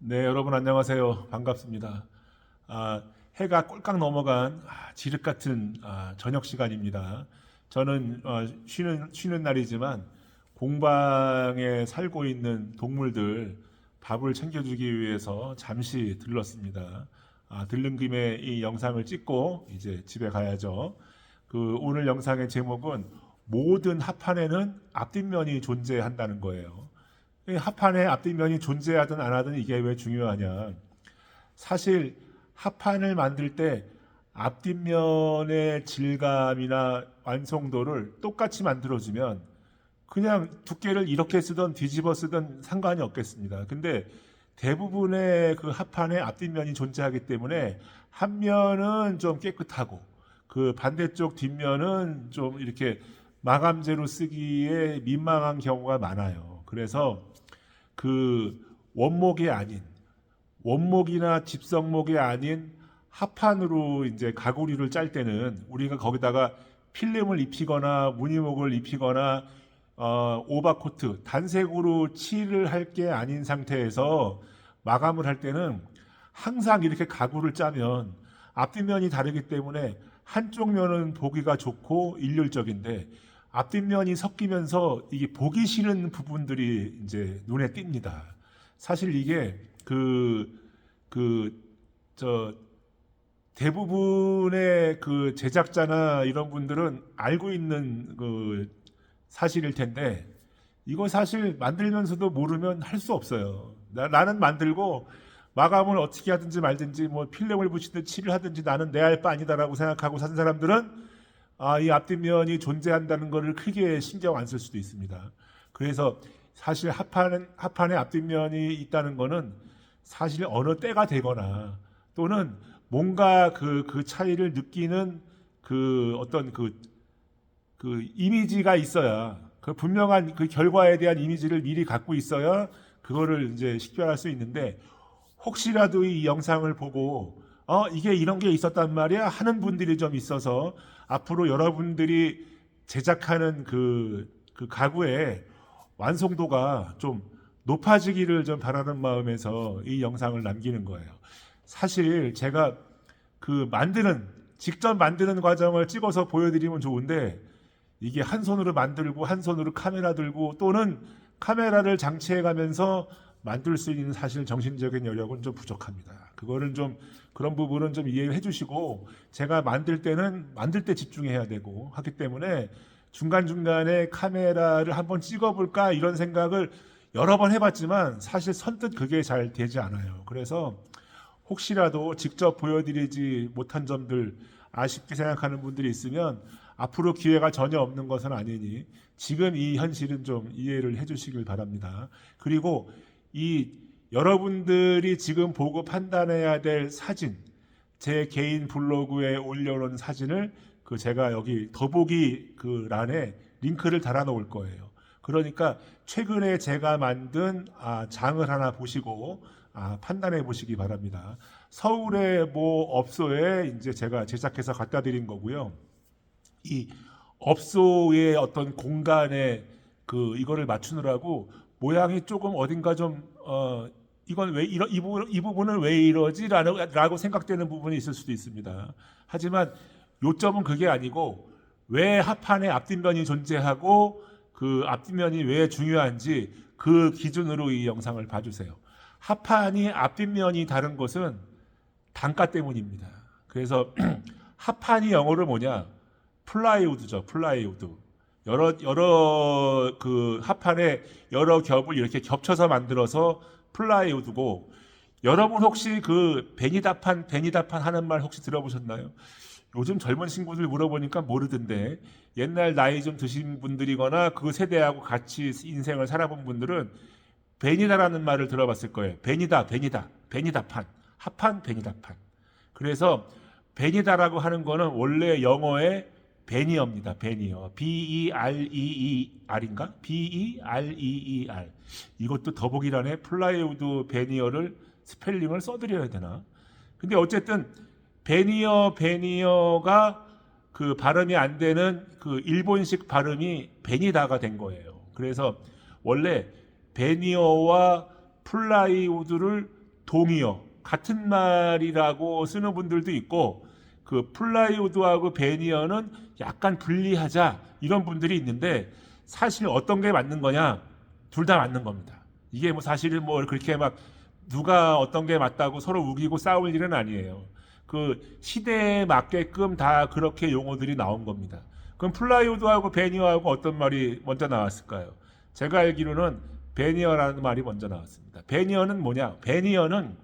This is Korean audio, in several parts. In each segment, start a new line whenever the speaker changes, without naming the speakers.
네, 여러분 안녕하세요. 반갑습니다. 해가 꼴깍 넘어간 지륵 같은 저녁 시간입니다. 저는 쉬는 날이지만 공방에 살고 있는 동물들 밥을 챙겨주기 위해서 잠시 들렀습니다. 들른 김에 이 영상을 찍고 이제 집에 가야죠. 오늘 영상의 제목은 모든 합판에는 앞뒷면이 존재한다는 거예요. 이 합판에 앞뒷면이 존재하든 안 하든 이게 왜 중요하냐. 사실 합판을 만들 때 앞뒷면의 질감이나 완성도를 똑같이 만들어주면 그냥 두께를 이렇게 쓰든 뒤집어 쓰든 상관이 없겠습니다. 근데 대부분의 그 합판에 앞뒷면이 존재하기 때문에 한 면은 좀 깨끗하고 그 반대쪽 뒷면은 좀 이렇게 마감재로 쓰기에 민망한 경우가 많아요. 그래서 그 원목이 아닌 원목이나 집성목이 아닌 합판으로 이제 가구리를 짤 때는 우리가 거기다가 필름을 입히거나 무늬목을 입히거나 오버코트 단색으로 칠을 할 게 아닌 상태에서 마감을 할 때는 항상 이렇게 가구를 짜면 앞뒷면이 다르기 때문에 한쪽 면은 보기가 좋고 일률적인데 앞뒷면이 섞이면서 이게 보기 싫은 부분들이 이제 눈에 띕니다. 사실 이게 저 대부분의 그 제작자나 이런 분들은 알고 있는 그 사실일 텐데 이거 사실 만들면서도 모르면 할 수 없어요. 나는 만들고 마감을 어떻게 하든지 말든지 뭐 필름을 붙이든 칠을 하든지 나는 내 할 바 아니다라고 생각하고 사는 사람들은 이 앞뒷면이 존재한다는 것을 크게 신경 안 쓸 수도 있습니다. 그래서 사실 합판에 앞뒷면이 있다는 것은 사실 어느 때가 되거나 또는 뭔가 그 차이를 느끼는 그 어떤 그 이미지가 있어야 그 분명한 그 결과에 대한 이미지를 미리 갖고 있어야 그거를 이제 식별할 수 있는데 혹시라도 이 영상을 보고 이게 이런 게 있었단 말이야 하는 분들이 좀 있어서 앞으로 여러분들이 제작하는 그 가구의 완성도가 좀 높아지기를 좀 바라는 마음에서 이 영상을 남기는 거예요. 사실 제가 직접 만드는 과정을 찍어서 보여드리면 좋은데 이게 한 손으로 만들고 한 손으로 카메라 들고 또는 카메라를 장치해 가면서 만들 수 있는 사실 정신적인 여력은 좀 부족합니다. 그거는 좀 그런 부분은 좀 이해해 주시고 제가 만들 때는 만들 때 집중해야 되고 하기 때문에 중간중간에 카메라를 한번 찍어볼까 이런 생각을 여러 번 해봤지만 사실 선뜻 그게 잘 되지 않아요. 그래서 혹시라도 직접 보여드리지 못한 점들 아쉽게 생각하는 분들이 있으면 앞으로 기회가 전혀 없는 것은 아니니 지금 이 현실은 좀 이해를 해주시길 바랍니다. 그리고 이 여러분들이 지금 보고 판단해야 될 사진, 제 개인 블로그에 올려놓은 사진을 제가 여기 더보기 그 란에 링크를 달아 놓을 거예요. 그러니까 최근에 제가 만든 장을 하나 보시고 판단해 보시기 바랍니다. 서울의 뭐 업소에 이제 제가 제작해서 갖다 드린 거고요. 이 업소의 어떤 공간에 이거를 맞추느라고 모양이 조금 어딘가 좀 이건 왜 이 부분은 왜 이러지라고 생각되는 부분이 있을 수도 있습니다. 하지만 요점은 그게 아니고 왜 합판에 앞뒷면이 존재하고 그 앞뒷면이 왜 중요한지 그 기준으로 이 영상을 봐주세요. 합판이 앞뒷면이 다른 것은 단가 때문입니다. 그래서 합판이 영어로 뭐냐? 플라이우드죠. 플라이우드. 여러 그 합판에 여러 겹을 이렇게 겹쳐서 만들어서 플라이우드고 여러분 혹시 그 베니다판 하는 말 혹시 들어보셨나요? 요즘 젊은 친구들 물어보니까 모르던데 옛날 나이 좀 드신 분들이거나 그 세대하고 같이 인생을 살아본 분들은 베니다라는 말을 들어봤을 거예요. 베니다판, 합판 베니다판. 그래서 베니다라고 하는 거는 원래 영어의 베니어입니다. 베니어. B-E-R-E-E-R인가? B-E-R-E-E-R. 이것도 더보기란에 플라이우드 베니어를 스펠링을 써드려야 되나? 근데 어쨌든 베니어가 그 발음이 안 되는 그 일본식 발음이 베니다가 된 거예요. 그래서 원래 베니어와 플라이우드를 동의어 같은 말이라고 쓰는 분들도 있고 그 플라이우드하고 베니어는 약간 분리하자 이런 분들이 있는데 사실 어떤 게 맞는 거냐? 둘 다 맞는 겁니다. 이게 뭐 사실은 뭐 그렇게 막 누가 어떤 게 맞다고 서로 우기고 싸울 일은 아니에요. 그 시대에 맞게끔 다 그렇게 용어들이 나온 겁니다. 그럼 플라이우드하고 베니어하고 어떤 말이 먼저 나왔을까요? 제가 알기로는 베니어라는 말이 먼저 나왔습니다. 베니어는 뭐냐? 베니어는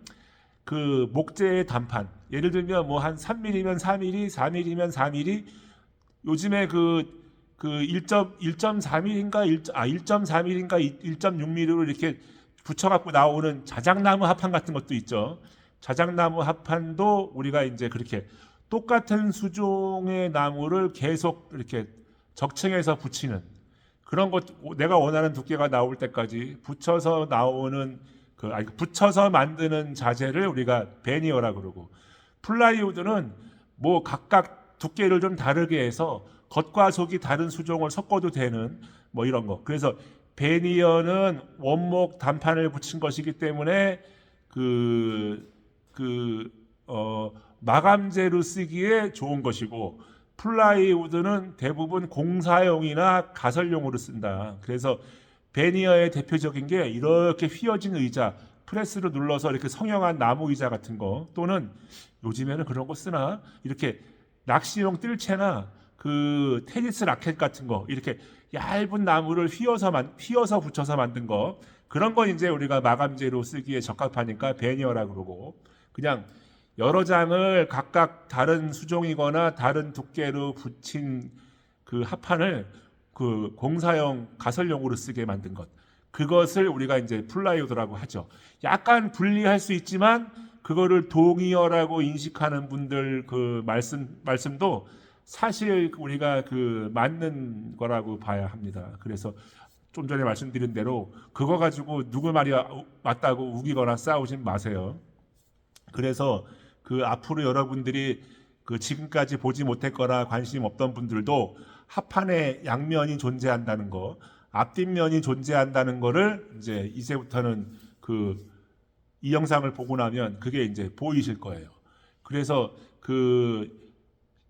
그 목재의 단판. 예를 들면 뭐 한 3mm면 4mm, 4mm면 4mm. 요즘에 그 1.4mm인가 1.4mm인가 1.6mm로 이렇게 붙여갖고 나오는 자작나무 합판 같은 것도 있죠. 자작나무 합판도 우리가 이제 그렇게 똑같은 수종의 나무를 계속 이렇게 적층해서 붙이는 그런 것, 내가 원하는 두께가 나올 때까지 붙여서 나오는 붙여서 만드는 자재를 우리가 베니어라 그러고, 플라이우드는 뭐 각각 두께를 좀 다르게 해서 겉과 속이 다른 수종을 섞어도 되는 뭐 이런 거. 그래서 베니어는 원목 단판을 붙인 것이기 때문에 마감재로 쓰기에 좋은 것이고, 플라이우드는 대부분 공사용이나 가설용으로 쓴다. 그래서 베니어의 대표적인 게 이렇게 휘어진 의자, 프레스로 눌러서 이렇게 성형한 나무 의자 같은 거, 또는 요즘에는 그런 거 쓰나? 이렇게 낚시용 뜰채나 그 테니스 라켓 같은 거, 이렇게 얇은 나무를 휘어서 붙여서 만든 거, 그런 거 이제 우리가 마감재로 쓰기에 적합하니까 베니어라 그러고, 그냥 여러 장을 각각 다른 수종이거나 다른 두께로 붙인 그 합판을 그 공사용 가설용으로 쓰게 만든 것, 그것을 우리가 이제 플라이우드라고 하죠. 약간 분리할 수 있지만 그거를 동의어라고 인식하는 분들 그 말씀도 사실 우리가 그 맞는 거라고 봐야 합니다. 그래서 좀 전에 말씀드린 대로 그거 가지고 누구 말이 맞다고 우기거나 싸우진 마세요. 그래서 그 앞으로 여러분들이 그 지금까지 보지 못했거나 관심 없던 분들도 합판에 양면이 존재한다는 거, 앞뒷면이 존재한다는 거를 이제부터는 이 영상을 보고 나면 그게 이제 보이실 거예요. 그래서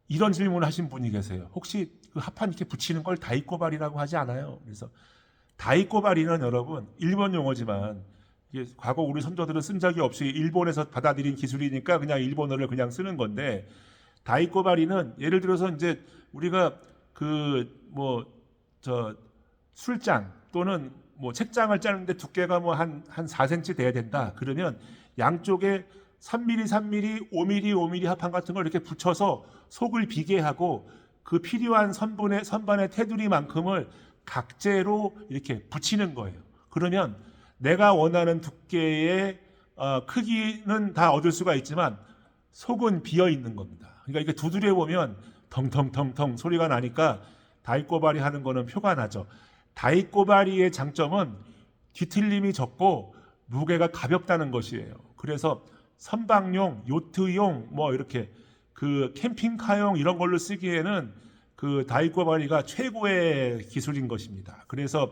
이런 질문을 하신 분이 계세요. 혹시 그 합판 이렇게 붙이는 걸 다이꼬바리라고 하지 않아요? 그래서 다이꼬바리는 여러분 일본 용어지만 이게 과거 우리 선조들은 쓴 적이 없이 일본에서 받아들인 기술이니까 그냥 일본어를 그냥 쓰는 건데, 다이꼬바리는 예를 들어서 이제 우리가 술잔 또는 뭐 책장을 짜는데 두께가 뭐 한 4cm 돼야 된다. 그러면 양쪽에 3mm, 3mm, 5mm, 5mm 합판 같은 걸 이렇게 붙여서 속을 비게 하고 그 필요한 선반의 테두리만큼을 각재로 이렇게 붙이는 거예요. 그러면 내가 원하는 두께의 크기는 다 얻을 수가 있지만 속은 비어 있는 겁니다. 그러니까 이게 두드려 보면 텅텅텅텅 소리가 나니까 다이꼬바리 하는 거는 표가 나죠. 다이꼬바리의 장점은 뒤틀림이 적고 무게가 가볍다는 것이에요. 그래서 선박용, 요트용, 뭐 이렇게 그 캠핑카용 이런 걸로 쓰기에는 그 다이꼬바리가 최고의 기술인 것입니다. 그래서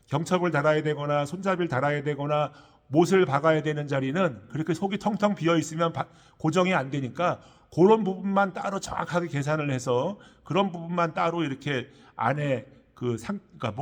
경첩을 달아야 되거나 손잡이를 달아야 되거나 못을 박아야 되는 자리는 그렇게 속이 텅텅 비어 있으면 고정이 안 되니까 그런 부분만 따로 정확하게 계산을 해서 그런 부분만 따로 이렇게 안에 그러니까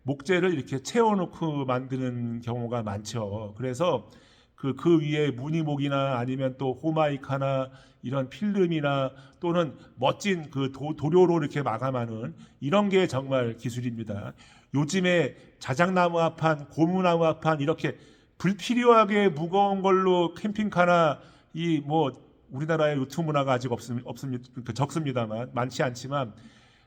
목재를 이렇게 채워놓고 만드는 경우가 많죠. 그래서 그 위에 무늬목이나 아니면 또 호마이카나 이런 필름이나 또는 멋진 그 도료로 이렇게 마감하는 이런 게 정말 기술입니다. 요즘에 자작나무 합판, 고무나무 합판 이렇게 불필요하게 무거운 걸로 캠핑카나 이 뭐 우리나라의 요트 문화가 아직 없습니다. 적습니다만 많지 않지만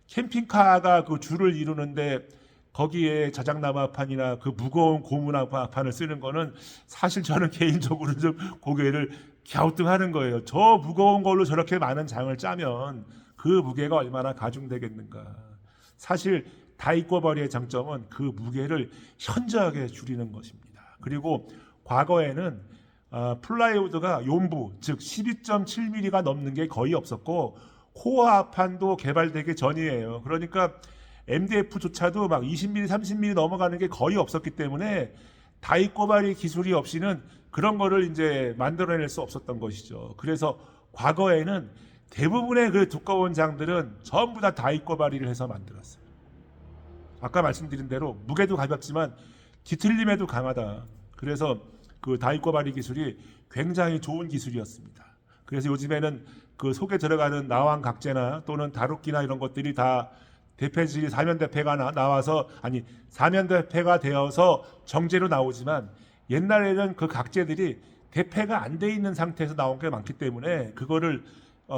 캠핑카가 그 줄을 이루는데 거기에 자작나무 합판이나 그 무거운 고무나무 합판을 쓰는 거는 사실 저는 개인적으로 좀 고개를 갸우뚱하는 거예요. 저 무거운 걸로 저렇게 많은 장을 짜면 그 무게가 얼마나 가중되겠는가. 사실 다이꼬바리의 장점은 그 무게를 현저하게 줄이는 것입니다. 그리고 과거에는 플라이우드가 용부, 즉 12.7mm가 넘는 게 거의 없었고 코어 합판도 개발되기 전이에요. 그러니까 MDF조차도 막 20mm, 30mm 넘어가는 게 거의 없었기 때문에 다이꼬바리 기술이 없이는 그런 거를 이제 만들어낼 수 없었던 것이죠. 그래서 과거에는 대부분의 그 두꺼운 장들은 전부 다 다이꼬바리를 해서 만들었어요. 아까 말씀드린 대로 무게도 가볍지만 뒤틀림에도 강하다. 그래서 그 다이꼬바리 기술이 굉장히 좋은 기술이었습니다. 그래서 요즘에는 그 속에 들어가는 나왕 각재나 또는 다루기나 이런 것들이 다 대패질이 사면대패가 나와서 아니 사면대패가 되어서 정제로 나오지만 옛날에는 그 각재들이 대패가 안 돼 있는 상태에서 나온 게 많기 때문에 그거를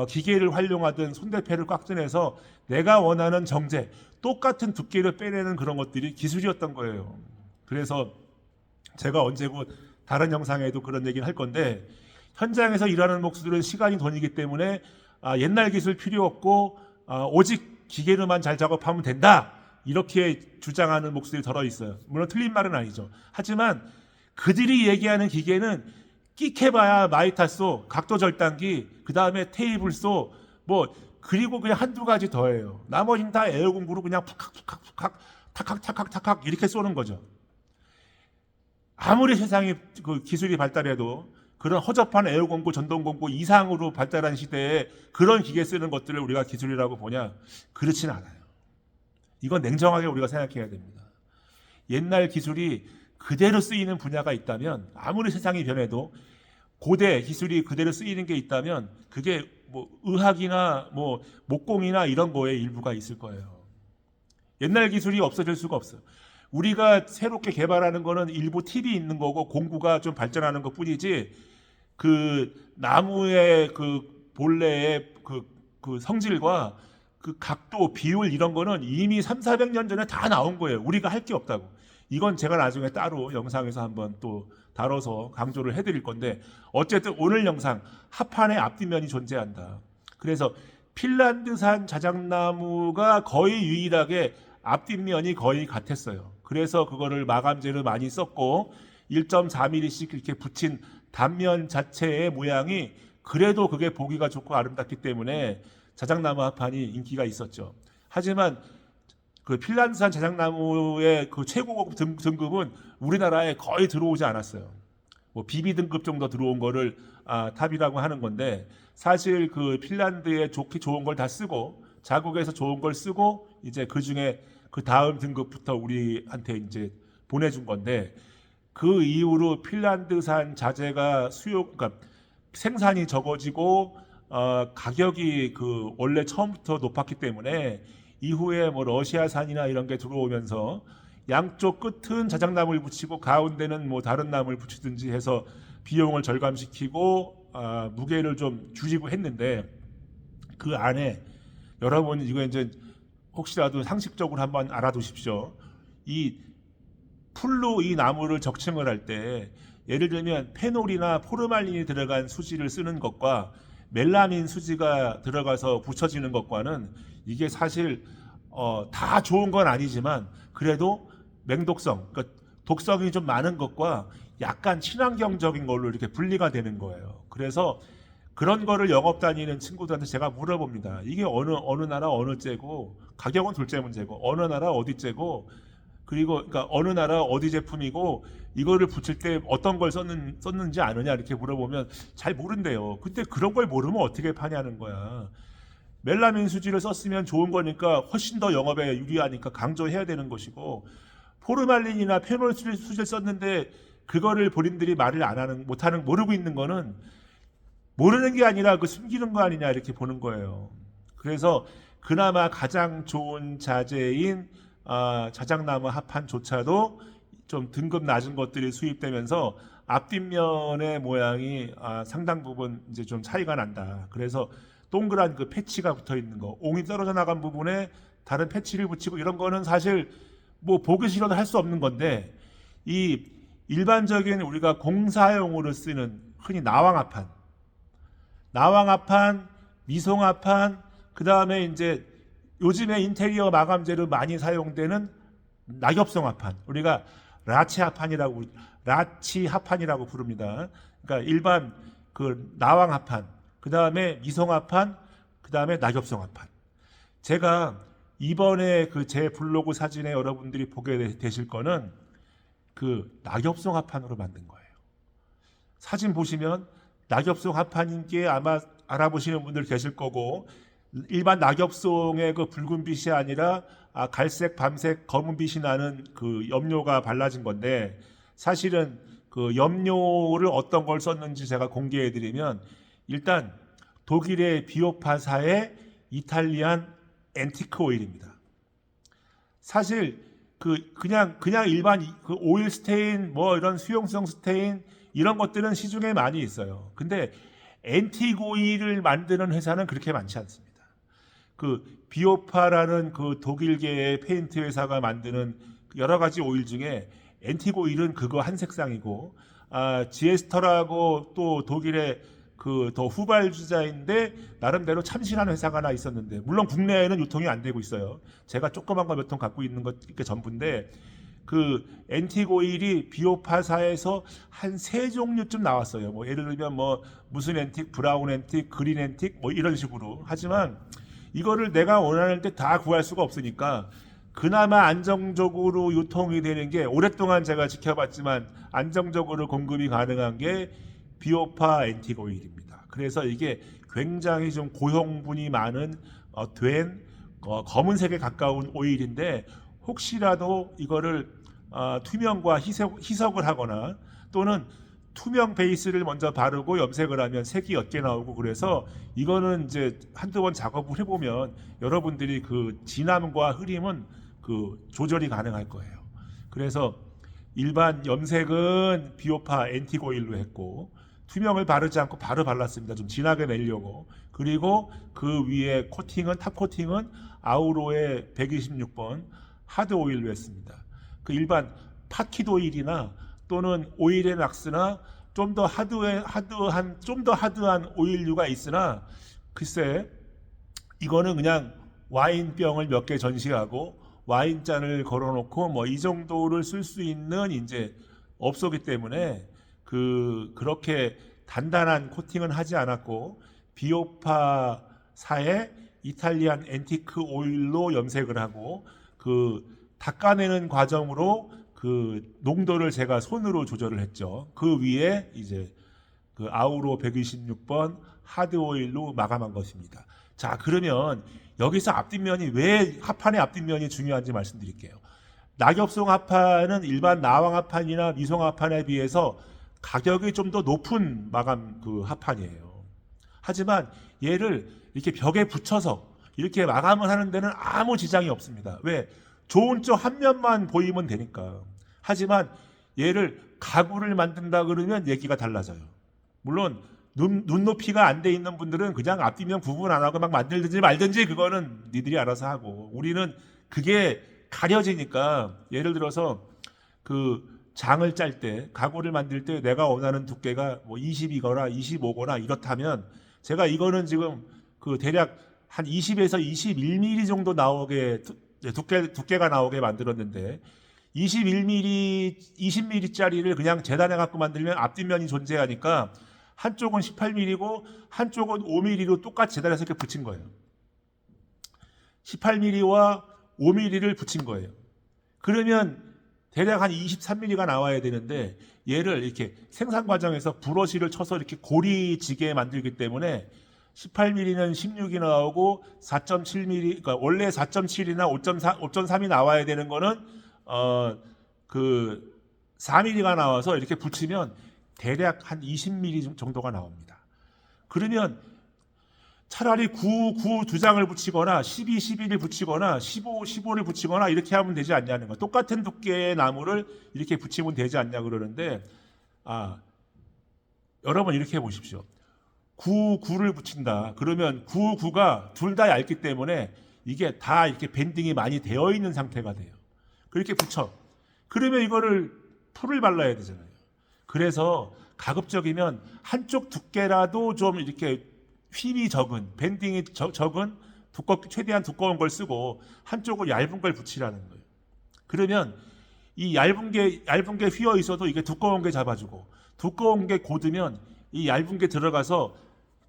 기계를 활용하든 손대패를 꽉 꺼내서 내가 원하는 정제 똑같은 두께를 빼내는 그런 것들이 기술이었던 거예요. 그래서 제가 언제 곧 다른 영상에도 그런 얘기를 할 건데 현장에서 일하는 목수들은 시간이 돈이기 때문에 옛날 기술 필요 없고 오직 기계로만 잘 작업하면 된다 이렇게 주장하는 목수들이 덜어 있어요. 물론 틀린 말은 아니죠. 하지만 그들이 얘기하는 기계는 끽해봐야 마이타소, 각도 절단기, 그 다음에 테이블소, 뭐 그리고 그냥 한두 가지 더해요. 나머지는 다 에어공구로 그냥 푹칵 탁칵 이렇게 쏘는 거죠. 아무리 세상이 그 기술이 발달해도 그런 허접한 에어공구, 전동공구 이상으로 발달한 시대에 그런 기계 쓰는 것들을 우리가 기술이라고 보냐? 그렇지는 않아요. 이건 냉정하게 우리가 생각해야 됩니다. 옛날 기술이 그대로 쓰이는 분야가 있다면 아무리 세상이 변해도 고대 기술이 그대로 쓰이는 게 있다면 그게 뭐 의학이나 뭐 목공이나 이런 거에 일부가 있을 거예요. 옛날 기술이 없어질 수가 없어요. 우리가 새롭게 개발하는 거는 일부 팁이 있는 거고 공구가 좀 발전하는 것 뿐이지 그 나무의 그 본래의 그 성질과 그 각도, 비율 이런 거는 이미 300~400년 전에 다 나온 거예요. 우리가 할 게 없다고. 이건 제가 나중에 따로 영상에서 한번 또 다뤄서 강조를 해드릴 건데 어쨌든 오늘 영상 합판의 앞뒷면이 존재한다. 그래서 핀란드산 자작나무가 거의 유일하게 앞뒷면이 거의 같았어요. 그래서 그거를 마감재를 많이 썼고 1.4mm씩 이렇게 붙인 단면 자체의 모양이 그래도 그게 보기가 좋고 아름답기 때문에 자작나무 합판이 인기가 있었죠. 하지만 그 핀란드산 자작나무의 그 최고급 등급은 우리나라에 거의 들어오지 않았어요. 뭐 BB 등급 정도 들어온 거를 탑이라고 하는 건데 사실 그 핀란드에 좋은 걸 다 쓰고 자국에서 좋은 걸 쓰고 이제 그 중에 그 다음 등급부터 우리한테 이제 보내준 건데 그 이후로 핀란드산 자재가 그러니까 생산이 적어지고 가격이 그 원래 처음부터 높았기 때문에 이후에 뭐 러시아산이나 이런 게 들어오면서 양쪽 끝은 자작나무를 붙이고 가운데는 뭐 다른 나무를 붙이든지 해서 비용을 절감시키고 무게를 좀 줄이고 했는데 그 안에 여러분 이거 이제 혹시라도 상식적으로 한번 알아두십시오. 이 풀로 이 나무를 적층을 할 때 예를 들면 페놀이나 포르말린이 들어간 수지를 쓰는 것과 멜라민 수지가 들어가서 붙여지는 것과는 이게 사실 다 좋은 건 아니지만 그래도 맹독성, 그러니까 독성이 좀 많은 것과 약간 친환경적인 걸로 이렇게 분리가 되는 거예요. 그래서 그런 거를 영업 다니는 친구들한테 제가 물어봅니다. 이게 어느 나라 어느 째고 가격은 둘째 문제고 어느 나라 어디 째고 그리고 그러니까 어느 나라 어디 제품이고 이거를 붙일 때 어떤 걸 썼는지 아느냐 이렇게 물어보면 잘 모른대요. 근데 그런 걸 모르면 어떻게 파냐는 거야. 멜라민 수지를 썼으면 좋은 거니까 훨씬 더 영업에 유리하니까 강조해야 되는 것이고 포르말린이나 페놀 수지를 썼는데 그거를 본인들이 말을 안 하는 못하는 모르고 있는 거는 모르는 게 아니라 그 숨기는 거 아니냐 이렇게 보는 거예요. 그래서 그나마 가장 좋은 자재인 자작나무 합판조차도 좀 등급 낮은 것들이 수입되면서 앞뒷면의 모양이 상당 부분 이제 좀 차이가 난다. 그래서 동그란 그 패치가 붙어 있는 거, 옹이 떨어져 나간 부분에 다른 패치를 붙이고 이런 거는 사실 뭐 보기 싫어도 할 수 없는 건데 이 일반적인 우리가 공사용으로 쓰는 흔히 나왕합판, 미송합판, 그 다음에 이제 요즘에 인테리어 마감재로 많이 사용되는 낙엽성 합판, 우리가 라치합판이라고 부릅니다. 그러니까 일반 그 나왕합판, 그 다음에 미송합판, 그 다음에 낙엽성 합판. 제가 이번에 그 제 블로그 사진에 여러분들이 보게 되실 거는 그 낙엽송 합판으로 만든 거예요. 사진 보시면 낙엽송 합판인 게 아마 알아보시는 분들 계실 거고, 일반 낙엽송의 그 붉은 빛이 아니라 갈색, 밤색, 검은 빛이 나는 그 염료가 발라진 건데, 사실은 그 염료를 어떤 걸 썼는지 제가 공개해 드리면, 일단 독일의 비오파사의 이탈리안 앤티크 오일입니다. 사실 그냥 일반 그 오일 스테인 뭐 이런 수용성 스테인 이런 것들은 시중에 많이 있어요. 근데 앤티크 오일을 만드는 회사는 그렇게 많지 않습니다. 그 비오파라는 그 독일계의 페인트 회사가 만드는 여러 가지 오일 중에 앤티크 오일은 그거 한 색상이고, 지에스터라고 또 독일의 그 더 후발주자인데 나름대로 참신한 회사가 하나 있었는데, 물론 국내에는 유통이 안 되고 있어요. 제가 조그만 거 몇 통 갖고 있는 것 이렇게 전부인데, 그 앤티크 오일이 비오파사에서 한 세 종류쯤 나왔어요. 뭐 예를 들면 뭐 무슨 앤틱, 브라운 앤틱, 그린 앤틱 뭐 이런 식으로. 하지만 이거를 내가 원하는 때 다 구할 수가 없으니까 그나마 안정적으로 유통이 되는 게, 오랫동안 제가 지켜봤지만 안정적으로 공급이 가능한 게 비오파 앤틱 오일입니다. 그래서 이게 굉장히 좀 고형분이 많은 검은색에 가까운 오일인데, 혹시라도 이거를 투명과 희석을 하거나 또는 투명 베이스를 먼저 바르고 염색을 하면 색이 옅게 나오고, 그래서 이거는 이제 한두 번 작업을 해보면 여러분들이 그 진함과 흐림은 그 조절이 가능할 거예요. 그래서 일반 염색은 비오파 앤틱 오일로 했고, 투명을 바르지 않고 바로 발랐습니다. 좀 진하게 내려고. 그리고 그 위에 코팅은, 탑 코팅은 아우로의 126번 하드 오일로 했습니다. 그 일반 파키드 오일이나 또는 오일의 락스나 좀 더 하드한 오일류가 있으나, 글쎄 이거는 그냥 와인병을 몇 개 전시하고 와인잔을 걸어놓고 뭐 이 정도를 쓸 수 있는 이제 업소기 때문에 그렇게 단단한 코팅은 하지 않았고, 비오파사의 이탈리안 앤티크 오일로 염색을 하고, 그 닦아내는 과정으로 그 농도를 제가 손으로 조절을 했죠. 그 위에 이제 그 아우로 126번 하드 오일로 마감한 것입니다. 자, 그러면 여기서 앞뒷면이, 왜 합판의 앞뒷면이 중요한지 말씀드릴게요. 낙엽송 합판은 일반 나왕 합판이나 미송 합판에 비해서 가격이 좀 더 높은 마감 그 합판이에요. 하지만 얘를 이렇게 벽에 붙여서 이렇게 마감을 하는 데는 아무 지장이 없습니다. 왜? 좋은 쪽 한 면만 보이면 되니까. 하지만 얘를 가구를 만든다 그러면 얘기가 달라져요. 물론 눈높이가 안 돼 있는 분들은 그냥 앞뒷면 구분 안 하고 막 만들든지 말든지, 그거는 니들이 알아서 하고, 우리는 그게 가려지니까, 예를 들어서 그 장을 짤 때, 가구를 만들 때 내가 원하는 두께가 뭐 20이거나 25거나 이렇다면, 제가 이거는 지금 그 대략 한 20에서 21mm 정도 나오게 두께가 나오게 만들었는데, 21mm, 20mm짜리를 그냥 재단해 갖고 만들면 앞뒷면이 존재하니까 한쪽은 18mm고 한쪽은 5mm로 똑같이 재단해서 이렇게 붙인 거예요. 18mm와 5mm를 붙인 거예요. 그러면 대략 한 23mm가 나와야 되는데, 얘를 이렇게 생산 과정에서 브러쉬를 쳐서 이렇게 고리지게 만들기 때문에 18mm는 16이 나오고 4.7mm, 그러니까 원래 4.7이나 5.3이 나와야 되는 거는 그 4mm가 나와서 이렇게 붙이면 대략 한 20mm 정도가 나옵니다. 그러면 차라리 9 두 장을 붙이거나 12, 11을 붙이거나 15, 15를 붙이거나 이렇게 하면 되지 않냐는 거. 똑같은 두께의 나무를 이렇게 붙이면 되지 않냐 그러는데, 여러분 이렇게 해보십시오. 9를 붙인다. 그러면 9가 둘 다 얇기 때문에 이게 다 이렇게 밴딩이 많이 되어 있는 상태가 돼요. 그렇게 붙여. 그러면 이거를 풀을 발라야 되잖아요. 그래서 가급적이면 한쪽 두께라도 좀 이렇게 힘이 적은, 밴딩이 적은 최대한 두꺼운 걸 쓰고 한쪽을 얇은 걸 붙이라는 거예요. 그러면 이 얇은 게 휘어 있어도 이게 두꺼운 게 잡아주고, 두꺼운 게 곧으면 이 얇은 게 들어가서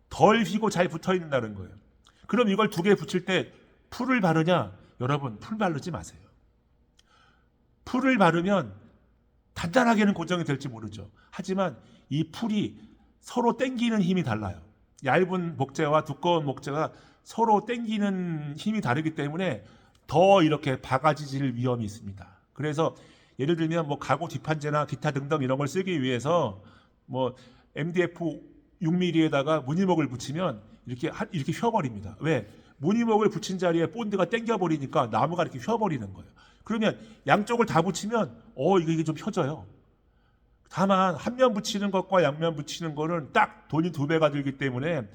덜 휘고 잘 붙어 있는다는 거예요. 그럼 이걸 두 개 붙일 때 풀을 바르냐? 여러분, 풀 바르지 마세요. 풀을 바르면 단단하게는 고정이 될지 모르죠. 하지만 이 풀이 서로 당기는 힘이 달라요. 얇은 목재와 두꺼운 목재가 서로 당기는 힘이 다르기 때문에 더 이렇게 바가지질 위험이 있습니다. 그래서 예를 들면 뭐 가구 뒷판재나 기타 등등 이런 걸 쓰기 위해서 뭐 MDF 6mm에다가 무늬목을 붙이면 이렇게 휘어버립니다. 왜? 무늬목을 붙인 자리에 본드가 당겨버리니까 나무가 이렇게 휘어버리는 거예요. 그러면 양쪽을 다 붙이면 이게 좀 펴져요. 다만 한 면 붙이는 것과 양면 붙이는 거는 딱 돈이 2배가 들기 때문에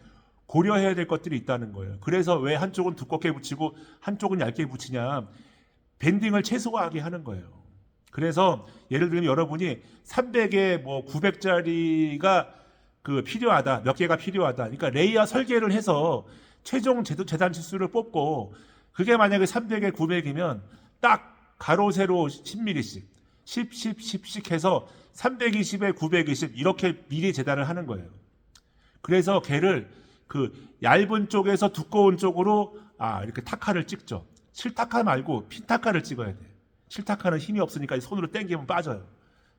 고려해야 될 것들이 있다는 거예요. 그래서 왜 한쪽은 두껍게 붙이고 한쪽은 얇게 붙이냐, 밴딩을 최소화하게 하는 거예요. 그래서 예를 들면 여러분이 300에 뭐 900짜리가 필요하다, 몇 개가 필요하다. 그러니까 레이어 설계를 해서 최종 재단 치수를 뽑고, 그게 만약에 300에 900이면 딱 가로 세로 10mm씩 10씩 해서 320에 920 이렇게 미리 재단을 하는 거예요. 그래서 걔를 얇은 쪽에서 두꺼운 쪽으로 이렇게 타카를 찍죠. 실타카 말고 핀타카를 찍어야 돼. 실타카는 힘이 없으니까 손으로 당기면 빠져요.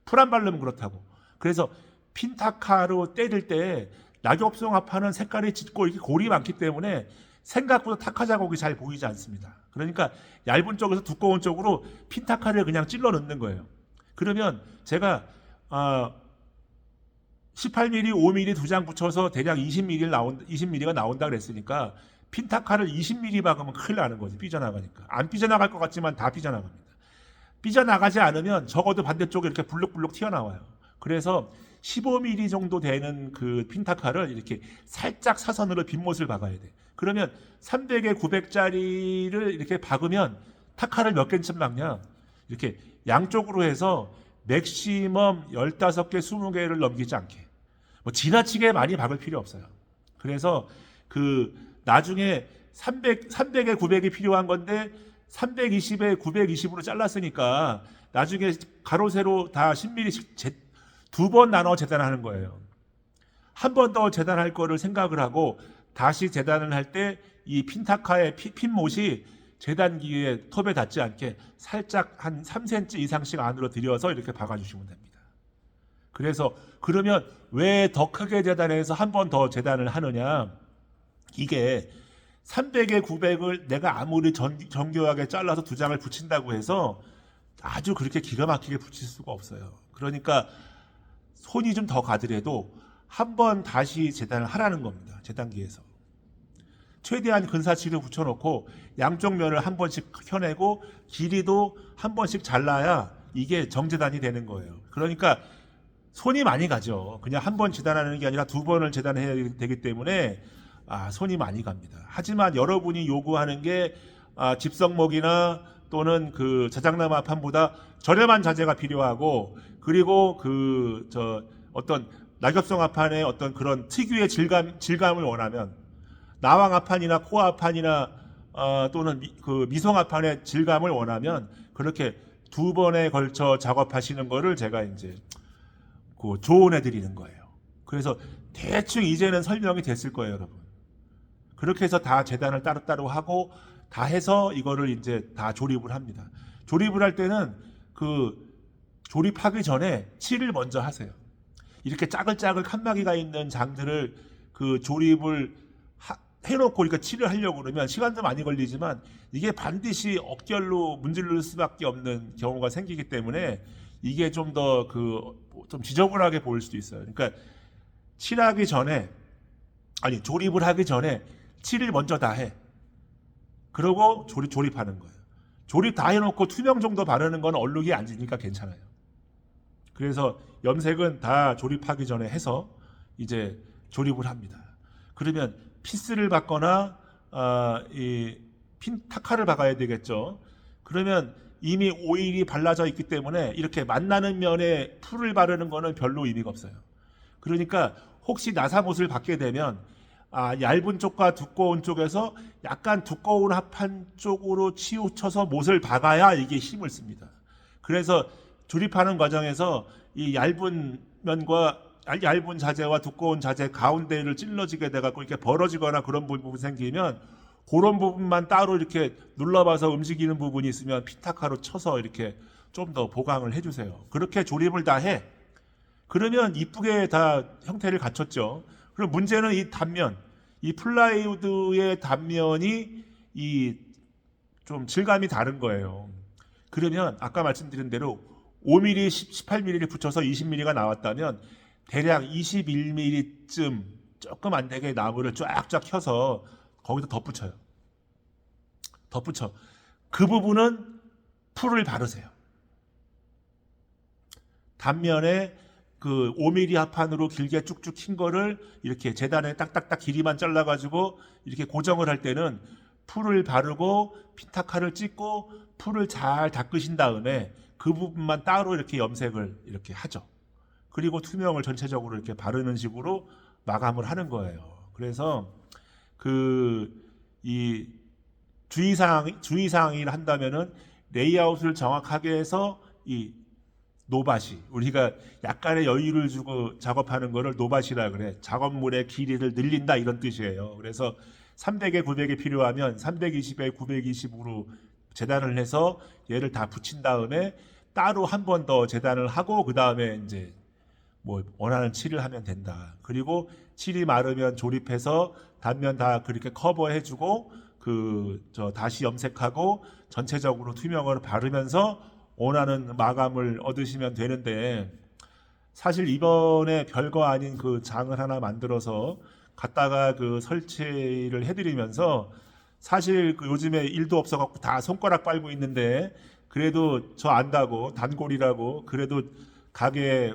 풀 안 바르면 그렇다고. 그래서 핀타카로 때릴 때 낙엽송 합판은 색깔이 짙고 이렇게 골이 많기 때문에 생각보다 타카 자국이 잘 보이지 않습니다. 그러니까 얇은 쪽에서 두꺼운 쪽으로 핀타카를 그냥 찔러 넣는 거예요. 그러면 제가 18mm, 5mm 두 장 붙여서 대략 20mm가 나온다 그랬으니까 핀타카를 20mm 박으면 큰일 나는 거지. 삐져나가니까. 안 삐져나갈 것 같지만 다 삐져나갑니다. 삐져나가지 않으면 적어도 반대쪽에 이렇게 불룩불룩 튀어나와요. 그래서 15mm 정도 되는 그 핀타카를 이렇게 살짝 사선으로 빗못을 박아야 돼. 그러면 300에 900짜리를 이렇게 박으면 타카를 몇 개쯤 박냐? 이렇게 양쪽으로 해서 맥시멈 15개, 20개를 넘기지 않게. 뭐 지나치게 많이 박을 필요 없어요. 그래서 나중에 300에 900이 필요한 건데 320에 920으로 잘랐으니까 나중에 가로 세로 다 10mm씩 두 번 나눠 재단하는 거예요. 한 번 더 재단할 거를 생각을 하고 다시 재단을 할 때 이 핀타카의 핀못이 재단기에 톱에 닿지 않게 살짝 한 3cm 이상씩 안으로 들여서 이렇게 박아주시면 됩니다. 그래서 그러면 왜 더 크게 재단해서 한 번 더 재단을 하느냐? 이게 300에 900을 내가 아무리 정교하게 잘라서 두 장을 붙인다고 해서 아주 그렇게 기가 막히게 붙일 수가 없어요. 그러니까 손이 좀 더 가더라도 한 번 다시 재단을 하라는 겁니다. 재단기에서. 최대한 근사치를 붙여놓고 양쪽 면을 한 번씩 펴내고 길이도 한 번씩 잘라야 이게 정재단이 되는 거예요. 그러니까 손이 많이 가죠. 그냥 한 번 재단하는 게 아니라 두 번을 재단해야 되기 때문에 손이 많이 갑니다. 하지만 여러분이 요구하는 게 집성목이나 또는 자작나무 합판보다 저렴한 자재가 필요하고, 그리고 어떤 낙엽성 합판의 어떤 그런 특유의 질감을 원하면, 나왕 합판이나 코아 합판이나 또는 미송 합판의 질감을 원하면 그렇게 두 번에 걸쳐 작업하시는 거를 제가 이제 조언해 드리는 거예요. 그래서 대충 이제는 설명이 됐을 거예요, 여러분. 그렇게 해서 다 재단을 따로따로 하고 다 해서 이거를 이제 다 조립을 합니다. 조립을 할 때는 조립하기 전에 칠을 먼저 하세요. 이렇게 짜글짜글 칸막이가 있는 장들을 조립을 해놓고 그러니까 칠을 하려고 그러면 시간도 많이 걸리지만 이게 반드시 억결로 문지를 수밖에 없는 경우가 생기기 때문에 이게 좀 더 좀 지저분하게 보일 수도 있어요. 그러니까 조립을 하기 전에 칠을 먼저 다 해. 그러고 조립하는 거예요. 조립 다 해놓고 투명 정도 바르는 건 얼룩이 안 지니까 괜찮아요. 그래서 염색은 다 조립하기 전에 해서 이제 조립을 합니다. 그러면 피스를 받거나 타카를 박아야 되겠죠. 그러면 이미 오일이 발라져 있기 때문에 이렇게 만나는 면에 풀을 바르는 거는 별로 의미가 없어요. 그러니까 혹시 나사못을 받게 되면 얇은 쪽과 두꺼운 쪽에서 약간 두꺼운 합판 쪽으로 치우쳐서 못을 박아야 이게 힘을 씁니다. 그래서 조립하는 과정에서 이 얇은 자재와 두꺼운 자재 가운데를 찔러지게 돼갖고 이렇게 벌어지거나 그런 부분이 생기면 그런 부분만 따로 이렇게 눌러봐서 움직이는 부분이 있으면 핀타카로 쳐서 이렇게 좀 더 보강을 해주세요. 그렇게 조립을 다 해. 그러면 이쁘게 다 형태를 갖췄죠. 그럼 문제는 이 단면, 이 플라이우드의 단면이 이 좀 질감이 다른 거예요. 그러면 아까 말씀드린 대로 5mm, 18mm를 붙여서 20mm가 나왔다면 대략 21mm쯤 조금 안 되게 나무를 쫙쫙 켜서 거기다 덧붙여요. 덧붙여. 그 부분은 풀을 바르세요. 단면에 그 5mm 합판으로 길게 쭉쭉 킨 거를 이렇게 재단에 딱딱딱 길이만 잘라가지고 이렇게 고정을 할 때는 풀을 바르고 피타카를 찍고 풀을 잘 닦으신 다음에 그 부분만 따로 이렇게 염색을 이렇게 하죠. 그리고 투명을 전체적으로 이렇게 바르는 식으로 마감을 하는 거예요. 그래서 이 주의사항을 한다면은 레이아웃을 정확하게 해서 이 노밭이 우리가 약간의 여유를 주고 작업하는 거를 노밭이라 그래. 작업물의 길이를 늘린다 이런 뜻이에요. 그래서 300에 900이 필요하면 320에 920으로 재단을 해서 얘를 다 붙인 다음에 따로 한 번 더 재단을 하고 그 다음에 이제 뭐 원하는 칠을 하면 된다. 그리고 칠이 마르면 조립해서 단면 다 그렇게 커버해주고 다시 염색하고 전체적으로 투명을 바르면서 원하는 마감을 얻으시면 되는데 사실 이번에 별거 아닌 그 장을 하나 만들어서 갖다가 그 설치를 해드리면서 사실 그 요즘에 일도 없어갖고 다 손가락 빨고 있는데 그래도 저 안다고 단골이라고 그래도 가게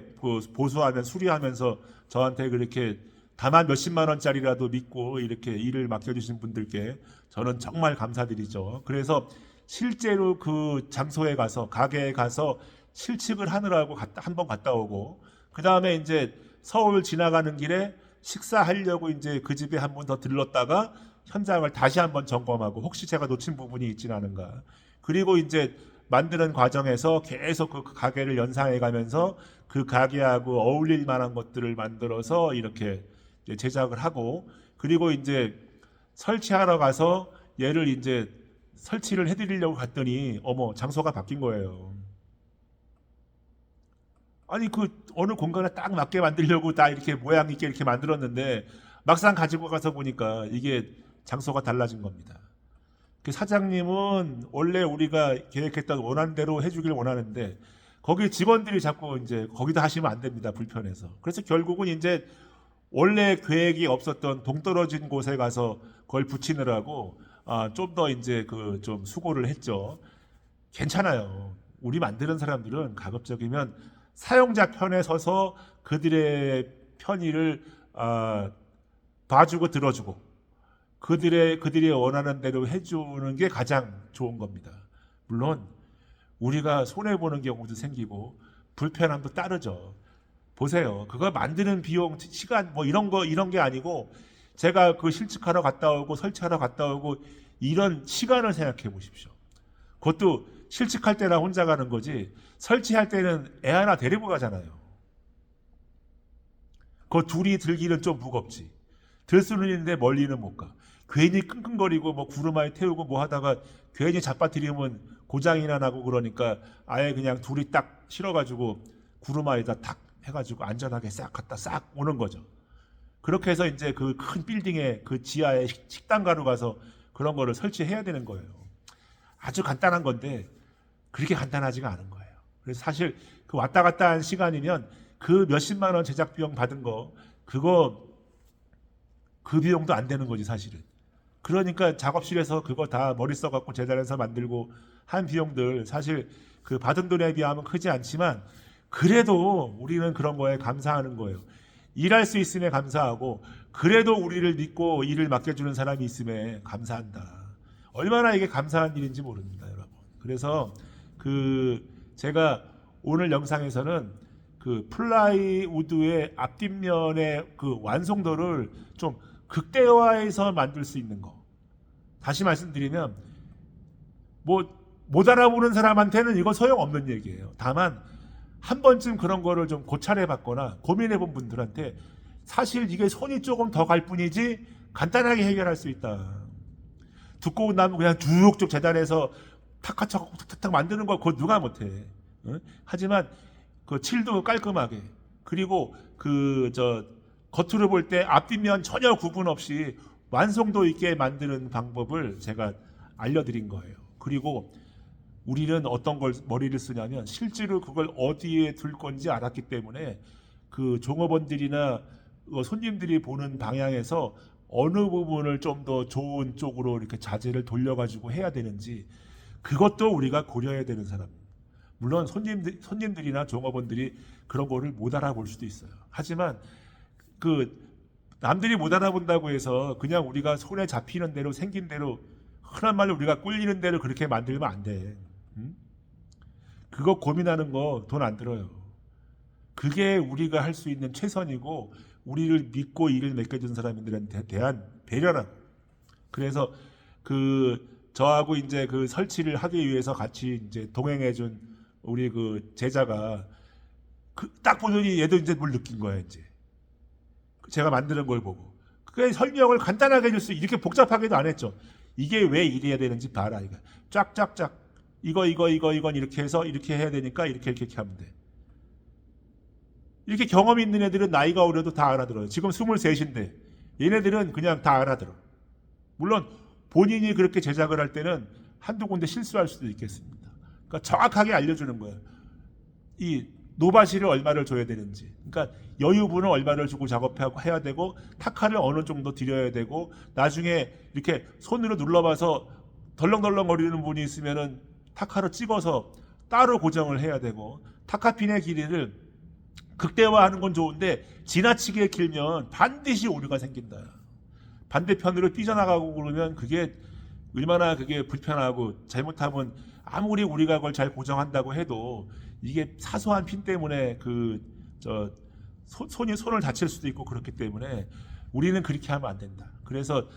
보수하면 수리하면서 저한테 그렇게 다만 몇십만 원짜리라도 믿고 이렇게 일을 맡겨주신 분들께 저는 정말 감사드리죠. 그래서 실제로 그 장소에 가서 가게에 가서 실측을 하느라고 한번 갔다 오고 그 다음에 이제 서울 지나가는 길에 식사하려고 이제 그 집에 한 번 더 들렀다가 현장을 다시 한번 점검하고 혹시 제가 놓친 부분이 있지는 않은가. 그리고 이제 만드는 과정에서 계속 그 가게를 연상해 가면서 그 가게하고 어울릴 만한 것들을 만들어서 이렇게 제작을 하고 그리고 이제 설치하러 가서 얘를 이제 설치를 해드리려고 갔더니 어머 장소가 바뀐 거예요. 아니 그 어느 공간에 딱 맞게 만들려고 다 이렇게 모양 있게 이렇게 만들었는데 막상 가지고 가서 보니까 이게 장소가 달라진 겁니다. 그 사장님은 원래 우리가 계획했던 원하는 대로 해주길 원하는데 거기 직원들이 자꾸 이제 거기다 하시면 안 됩니다. 불편해서. 그래서 결국은 이제 원래 계획이 없었던 동떨어진 곳에 가서 그걸 붙이느라고 좀 더 이제 그 좀 수고를 했죠. 괜찮아요. 우리 만드는 사람들은 가급적이면 사용자 편에 서서 그들의 편의를 봐주고 들어주고 그들이 원하는 대로 해주는 게 가장 좋은 겁니다. 물론 우리가 손해 보는 경우도 생기고 불편함도 따르죠. 보세요. 그거 만드는 비용, 시간 뭐 이런 게 아니고 제가 그 실측하러 갔다 오고 설치하러 갔다 오고 이런 시간을 생각해 보십시오. 그것도 실측할 때나 혼자 가는 거지 설치할 때는 애 하나 데리고 가잖아요. 그 둘이 들기는 좀 무겁지. 들 수는 있는데 멀리는 못 가. 괜히 끙끙거리고 뭐 구르마에 태우고 뭐 하다가 괜히 잡아뜨리면 고장이나 나고 그러니까 아예 그냥 둘이 딱 실어가지고 구르마에다 탁 해가지고 안전하게 싹 갔다 싹 오는 거죠. 그렇게 해서 이제 그 큰 빌딩에 그 지하에 식당가로 가서 그런 거를 설치해야 되는 거예요. 아주 간단한 건데 그렇게 간단하지가 않은 거예요. 그래서 사실 그 왔다 갔다 한 시간이면 그 몇십만 원 제작 비용 받은 거 그 비용도 안 되는 거지 사실은. 그러니까 작업실에서 그거 다 머리 써갖고 재단해서 만들고 한 비용들 사실 그 받은 돈에 비하면 크지 않지만 그래도 우리는 그런 거에 감사하는 거예요. 일할 수 있음에 감사하고 그래도 우리를 믿고 일을 맡겨주는 사람이 있음에 감사한다. 얼마나 이게 감사한 일인지 모릅니다, 여러분. 그래서 제가 오늘 영상에서는 그 플라이우드의 앞뒷면의 그 완성도를 좀 극대화해서 만들 수 있는 거. 다시 말씀드리면 못 알아보는 사람한테는 이거 소용없는 얘기예요. 다만 한 번쯤 그런 거를 좀 고찰해 봤거나 고민해 본 분들한테 사실 이게 손이 조금 더 갈 뿐이지 간단하게 해결할 수 있다. 두꺼운 나무 그냥 쭉쭉 재단해서 탁탁탁 만드는 거 그거 누가 못해. 하지만 그 칠도 깔끔하게, 그리고 겉으로 볼 때 앞뒷면 전혀 구분 없이 완성도 있게 만드는 방법을 제가 알려드린 거예요. 그리고 우리는 어떤 걸 머리를 쓰냐면 실제로 그걸 어디에 둘 건지 알았기 때문에 그 종업원들이나 손님들이 보는 방향에서 어느 부분을 좀 더 좋은 쪽으로 이렇게 자재를 돌려가지고 해야 되는지 그것도 우리가 고려해야 되는 사람입니다. 물론 손님들이나 종업원들이 그런 거를 못 알아볼 수도 있어요. 하지만 그 남들이 못 알아본다고 해서 그냥 우리가 손에 잡히는 대로 생긴 대로 흔한 말로 우리가 꿀리는 대로 그렇게 만들면 안 돼. 그거 고민하는 거 돈 안 들어요. 그게 우리가 할 수 있는 최선이고 우리를 믿고 일을 맡겨준 사람들한테 대한 배려라고. 그래서 저하고 이제 그 설치를 하기 위해서 같이 이제 동행해준 우리 그 제자가 딱 보더니 얘도 이제 뭘 느낀 거야. 이제 제가 만드는 걸 보고 그게 설명을 간단하게 해줄 수, 이렇게 복잡하게도 안 했죠. 이게 왜 이래야 되는지 봐라. 이거 쫙쫙쫙 이건 이렇게 해서 이렇게 해야 되니까 이렇게 하면 돼. 이렇게 경험 있는 애들은 나이가 어려도 다 알아들어요. 지금 23인데 얘네들은 그냥 다 알아들어. 물론 본인이 그렇게 제작을 할 때는 한두 군데 실수할 수도 있겠습니다. 그러니까 정확하게 알려주는 거예요. 이 노바시를 얼마를 줘야 되는지, 그러니까 여유분을 얼마를 주고 작업하고 해야 되고 타카를 어느 정도 들여야 되고, 나중에 이렇게 손으로 눌러봐서 덜렁덜렁거리는 분이 있으면은 타카로 찍어서 따로 고정을 해야 되고, 타카핀의 길이를 극대화하는 건 좋은데 지나치게 길면 반드시 오류가 생긴다. 반대편으로 삐져나가고 그러면 그게 얼마나 그게 불편하고, 잘못하면 아무리 우리가 그걸 잘 고정한다고 해도 이게 사소한 핀 때문에 손을 다칠 수도 있고, 그렇기 때문에 우리는 그렇게 하면 안 된다. 그래서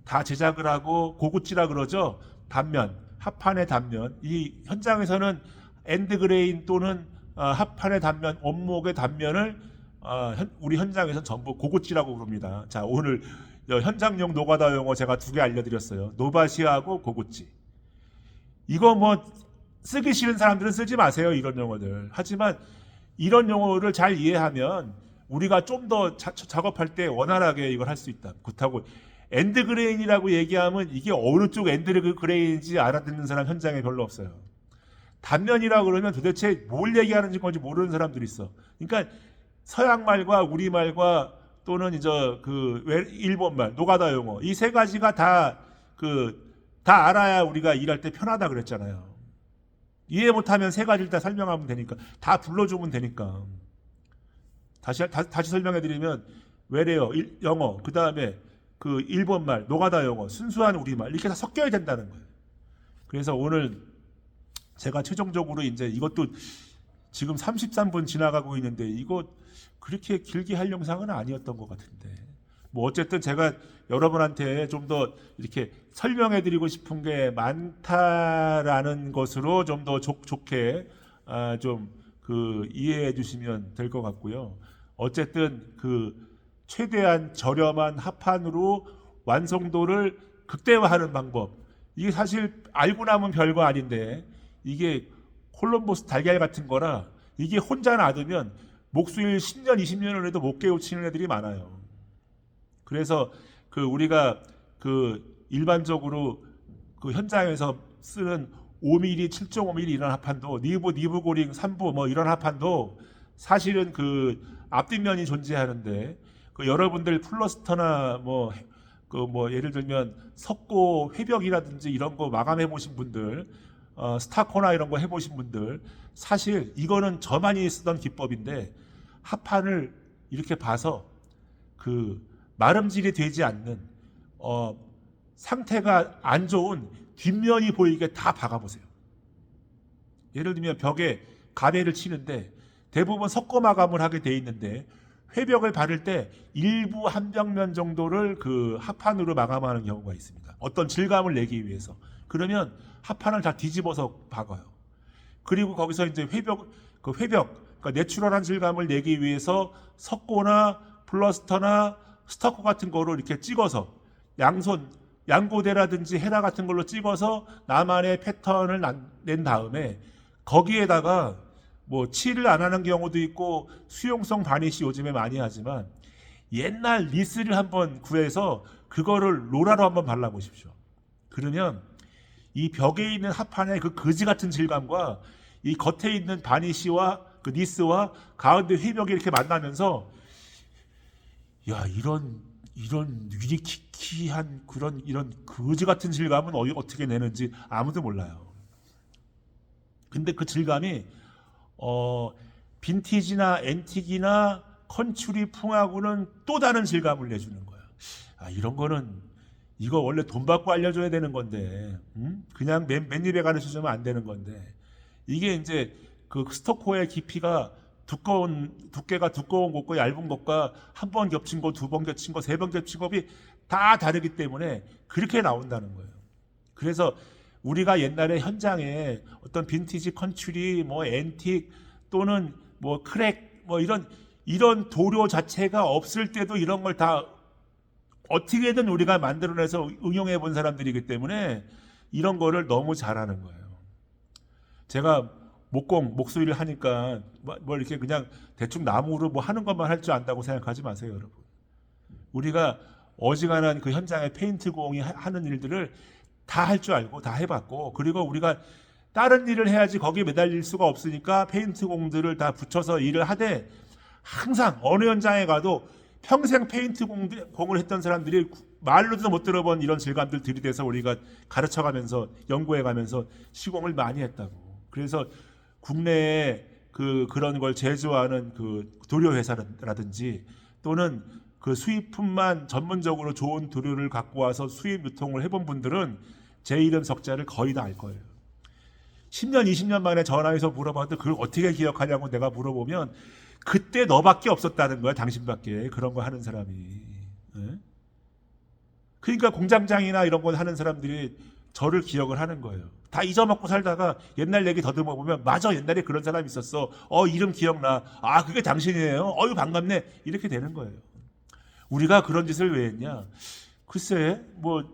다 제작을 하고 고구찌라 그러죠. 단면, 합판의 단면. 이 현장에서는 엔드그레인 또는 합판의 단면, 원목의 단면을 우리 현장에서는 전부 고구찌라고 부릅니다. 자, 오늘 현장용 노가다 용어 제가 2개 알려드렸어요. 노바시하고 고구찌. 이거 뭐 쓰기 싫은 사람들은 쓰지 마세요, 이런 용어들. 하지만 이런 용어를 잘 이해하면 우리가 좀 더 작업할 때 원활하게 이걸 할 수 있다. 그렇다고 엔드그레인이라고 얘기하면 이게 어느 쪽 엔드그레인인지 알아듣는 사람 현장에 별로 없어요. 단면이라고 그러면 도대체 뭘 얘기하는 건지 모르는 사람들이 있어. 그러니까 서양 말과 우리 말과 또는 이제 일본 말, 노가다 용어, 이 세 가지가 다 알아야 우리가 일할 때 편하다 그랬잖아요. 이해 못하면 세 가지를 다 설명하면 되니까, 다 불러주면 되니까. 다시 설명해드리면 외래어, 영어, 그 다음에 일본 말, 노가다 용어, 순수한 우리말, 이렇게 다 섞여야 된다는 거예요. 그래서 오늘 제가 최종적으로 이제 이것도 지금 33분 지나가고 있는데 이거 그렇게 길게 할 영상은 아니었던 것 같은데, 뭐 어쨌든 제가 여러분한테 좀 더 이렇게 설명해드리고 싶은 게 많다라는 것으로 좀 더 좋게 이해해 주시면 될 것 같고요. 어쨌든 최대한 저렴한 합판으로 완성도를 극대화하는 방법, 이게 사실 알고 나면 별거 아닌데, 이게 콜럼버스 달걀 같은 거라 이게 혼자 놔두면 목수일 10년 20년을 해도 못 깨우치는 애들이 많아요. 그래서 우리가 일반적으로 현장에서 쓰는 5mm, 7.5mm 이런 합판도, 니브 고링 3부 뭐 이런 합판도 사실은 앞뒷면이 존재하는데, 여러분들 플러스터나 뭐 예를 들면 석고 회벽이라든지 이런 거 마감해 보신 분들, 스타코나 이런 거 해보신 분들, 사실 이거는 저만이 쓰던 기법인데, 합판을 이렇게 봐서 마름질이 되지 않는 상태가 안 좋은 뒷면이 보이게 다 박아보세요. 예를 들면 벽에 가래를 치는데 대부분 석고 마감을 하게 돼 있는데, 회벽을 바를 때 일부 한 벽면 정도를 합판으로 마감하는 경우가 있습니다. 어떤 질감을 내기 위해서. 그러면 합판을 다 뒤집어서 박아요. 그리고 거기서 이제 회벽, 그러니까 내추럴한 질감을 내기 위해서 석고나 플러스터나 스터커 같은 거로 이렇게 찍어서, 양고대라든지 헤라 같은 걸로 찍어서 나만의 패턴을 낸 다음에 거기에다가 뭐 칠을 안 하는 경우도 있고 수용성 바니쉬 요즘에 많이 하지만 옛날 리스를 한번 구해서 그거를 로라로 한번 발라보십시오. 그러면 이 벽에 있는 합판의 그 거지 같은 질감과 이 겉에 있는 바니쉬와 그 니스와 가운데 회벽이 이렇게 만나면서 야 이런 유니키키한 그런 이런 거지 같은 질감은 어떻게 내는지 아무도 몰라요. 근데 그 질감이 빈티지나 앤틱이나 컨츄리 풍하고는 또 다른 질감을 내주는 거예요. 아 이런 거는 이거 원래 돈 받고 알려줘야 되는 건데 그냥 맨입에 가르쳐주면 안 되는 건데 이게 이제 그 스토커의 깊이가 두께가 두꺼운 것과 얇은 것과 한 번 겹친 거, 두 번 겹친 거, 세 번 겹친 것이 다 다르기 때문에 그렇게 나온다는 거예요. 그래서 우리가 옛날에 현장에 어떤 빈티지 컨츄리, 뭐 앤틱 또는 뭐 크랙, 뭐 이런 도료 자체가 없을 때도 이런 걸 다 어떻게든 우리가 만들어내서 응용해 본 사람들이기 때문에 이런 거를 너무 잘하는 거예요. 제가 목수일을 하니까 뭐 이렇게 그냥 대충 나무로 뭐 하는 것만 할 줄 안다고 생각하지 마세요, 여러분. 우리가 어지간한 그 현장의 페인트 공이 하는 일들을 다 할 줄 알고 다 해봤고 그리고 우리가 다른 일을 해야지 거기에 매달릴 수가 없으니까 페인트 공들을 다 붙여서 일을 하되 항상 어느 현장에 가도 평생 페인트 공을 했던 사람들이 말로도 못 들어본 이런 질감들 들이대서 우리가 가르쳐가면서 연구해가면서 시공을 많이 했다고. 그래서 국내에 그런 걸 제조하는 그 도료 회사라든지 또는 그 수입품만 전문적으로 좋은 도료를 갖고 와서 수입 유통을 해본 분들은 제 이름 석자를 거의 다 알 거예요. 10년, 20년 만에 전화해서 물어봐도 그걸 어떻게 기억하냐고 내가 물어보면 그때 너밖에 없었다는 거야, 당신밖에. 그런 거 하는 사람이. 네? 그러니까 공장장이나 이런 거 하는 사람들이 저를 기억을 하는 거예요. 다 잊어먹고 살다가 옛날 얘기 더듬어 보면 맞아, 옛날에 그런 사람이 있었어. 이름 기억나. 아, 그게 당신이에요. 어유 반갑네. 이렇게 되는 거예요. 우리가 그런 짓을 왜 했냐? 글쎄, 뭐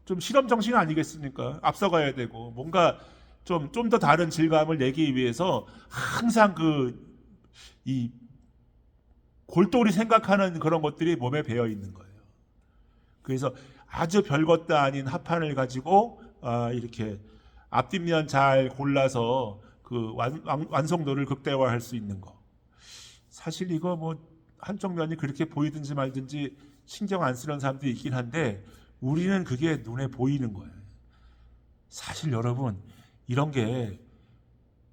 좀 실험 정신 아니겠습니까? 앞서가야 되고 뭔가 좀 더 다른 질감을 내기 위해서 항상 이 골똘히 생각하는 그런 것들이 몸에 배어 있는 거예요. 그래서 아주 별것도 아닌 합판을 가지고 이렇게 앞뒷면 잘 골라서 그 완성도를 극대화할 수 있는 거. 사실 이거 뭐 한쪽 면이 그렇게 보이든지 말든지 신경 안 쓰는 사람도 있긴 한데 우리는 그게 눈에 보이는 거예요. 사실 여러분 이런 게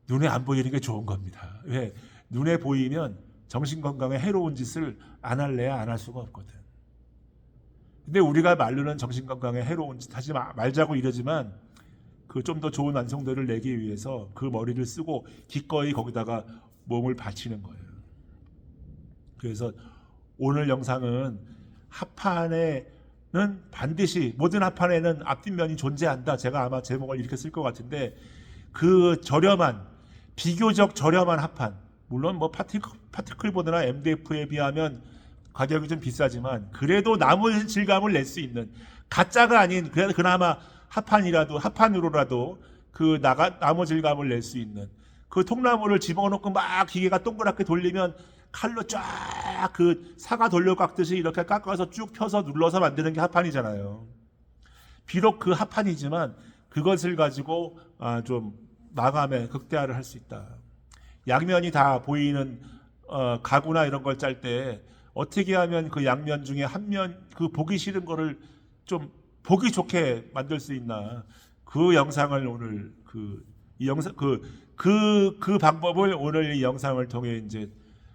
눈에 안 보이는 게 좋은 겁니다. 왜? 눈에 보이면 정신건강에 해로운 짓을 안 할래야 안 할 수가 없거든. 근데 우리가 말로는 정신건강에 해로운 짓 하지 말자고 이러지만 그 좀 더 좋은 완성도를 내기 위해서 그 머리를 쓰고 기꺼이 거기다가 몸을 바치는 거예요. 그래서 오늘 영상은 합판에는 반드시 모든 합판에는 앞뒷면이 존재한다. 제가 아마 제목을 이렇게 쓸 것 같은데 그 저렴한 비교적 저렴한 합판 물론 뭐 파티클보드나 MDF에 비하면 가격이 좀 비싸지만 그래도 나무 질감을 낼 수 있는 가짜가 아닌 그나마 합판으로라도 그 나무 질감을 낼 수 있는 그 통나무를 집어넣고 막 기계가 동그랗게 돌리면 칼로 쫙 그 사과 돌려 깎듯이 이렇게 깎아서 쭉 펴서 눌러서 만드는 게 합판이잖아요. 비록 그 합판이지만 그것을 가지고 좀 마감에 극대화를 할 수 있다. 양면이 다 보이는 가구나 이런 걸 짤 때 어떻게 하면 그 양면 중에 한 면 그 보기 싫은 거를 좀 보기 좋게 만들 수 있나? 그 영상을 오늘 그 방법을 오늘 이 영상을 통해 이제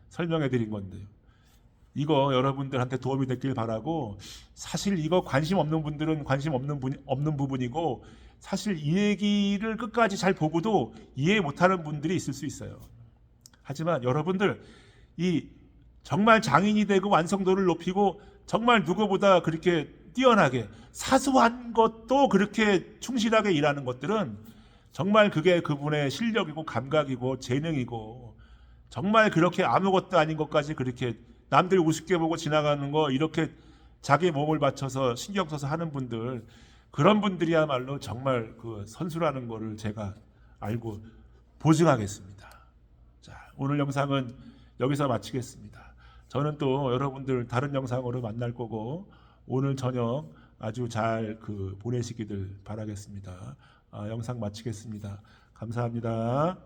설명해 드린 건데요. 이거 여러분들한테 도움이 됐길 바라고 사실 이거 관심 없는 분들은 관심 없는 부분이고 사실 이 얘기를 끝까지 잘 보고도 이해 못하는 분들이 있을 수 있어요. 하지만 여러분들 이 정말 장인이 되고 완성도를 높이고 정말 누구보다 그렇게 뛰어나게 사소한 것도 그렇게 충실하게 일하는 것들은 정말 그게 그분의 실력이고 감각이고 재능이고 정말 그렇게 아무것도 아닌 것까지 그렇게 남들 우습게 보고 지나가는 거 이렇게 자기 몸을 바쳐서 신경 써서 하는 분들 그런 분들이야말로 정말 그 선수라는 거를 제가 알고 보증하겠습니다. 자, 오늘 영상은 여기서 마치겠습니다. 저는 또 여러분들 다른 영상으로 만날 거고 오늘 저녁 아주 잘 보내시기를 바라겠습니다. 영상 마치겠습니다. 감사합니다.